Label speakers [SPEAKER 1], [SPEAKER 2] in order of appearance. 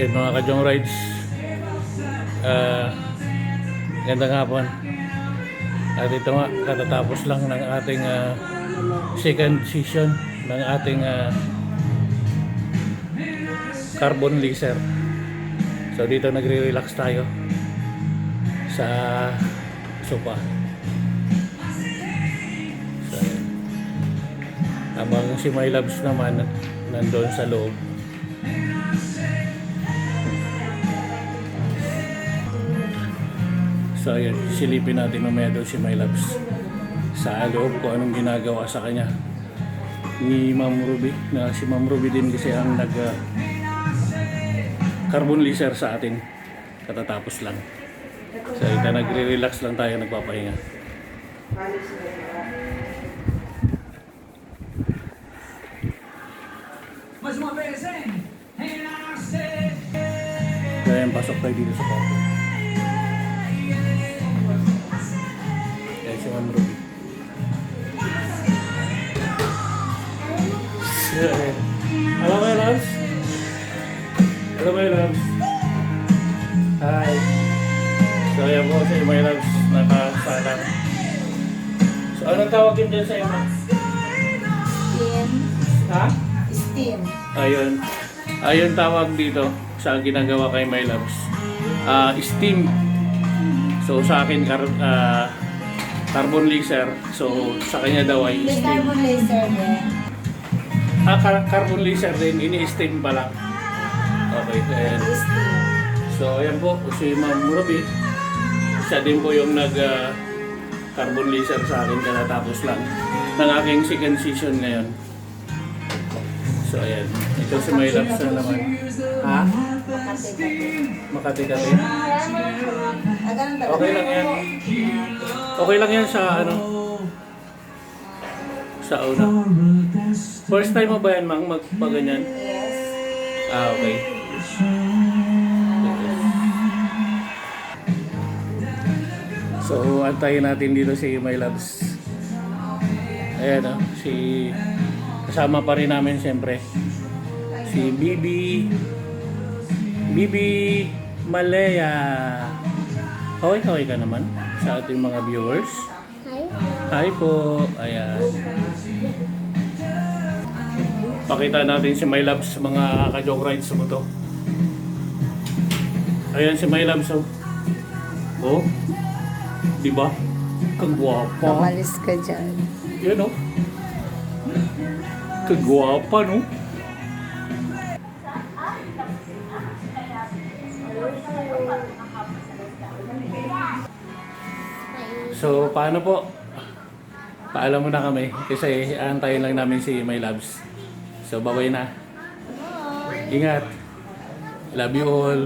[SPEAKER 1] Yan mga Kajong Rides. Gandang hapon. At ito nga, katatapos lang ng ating second season ng ating carbon laser. So dito nagre-relax tayo sa sopa. So, habang si My Loves naman nandoon sa loob. So ayun, silipin natin mamaya daw si My Loves sa loob kung anong ginagawa sa kanya ni Ma'am Ruby, na si Ma'am Ruby din kasi ang nag carbon laser sa atin katatapos lang. So ito, nagre-relax lang tayo, nagpapahinga. Kaya pasok tayo dito sa kwarto. Kaya si Ma'am Ruby. Hello my loves. Hello my loves. Hi. So ayan po si my loves, nakasalang. So anong tawag yun dyan sa iyo?
[SPEAKER 2] Steam.
[SPEAKER 1] Ha?
[SPEAKER 2] Steam.
[SPEAKER 1] Ayun. Ayun tawag dito sa ginagawa kay my loves. Steam. So sa akin carbon laser. So sa kanya daw ay
[SPEAKER 2] May
[SPEAKER 1] steam.
[SPEAKER 2] carbon laser din.
[SPEAKER 1] Carbon laser din, ini-steam pa lang. Okay, ayan.
[SPEAKER 2] Steam.
[SPEAKER 1] So ayan po, si Ma'am Ruby. Siya din po yung nag carbon laser sa akin katatapos lang ng aking second season ngayon. So ayan, ito si My Loves na naman. Ha? Makati-kati. Okay lang yan. Okay lang yan sa ano? Sa una. First time mo ba yan, Mang, magpaganyan?
[SPEAKER 2] Yes.
[SPEAKER 1] Okay. So, antayin natin dito si My Loves. Ayan o, kasama pa rin namin siyempre. Si Bibi Malaya. Kaway-kaway ka naman sa ating mga viewers. Hi po. Ayan. Pakita natin si My Loves, mga ka-jog rides mo to. Ayan si My Loves. Oh. Diba? Kagwapa.
[SPEAKER 2] Kamalis ka dyan.
[SPEAKER 1] Yan o. Kagwapa, no? So, paano po? Paalam muna kami kasi aantayin lang namin si My Loves. So, bye-bye na. Ingat. Love you all.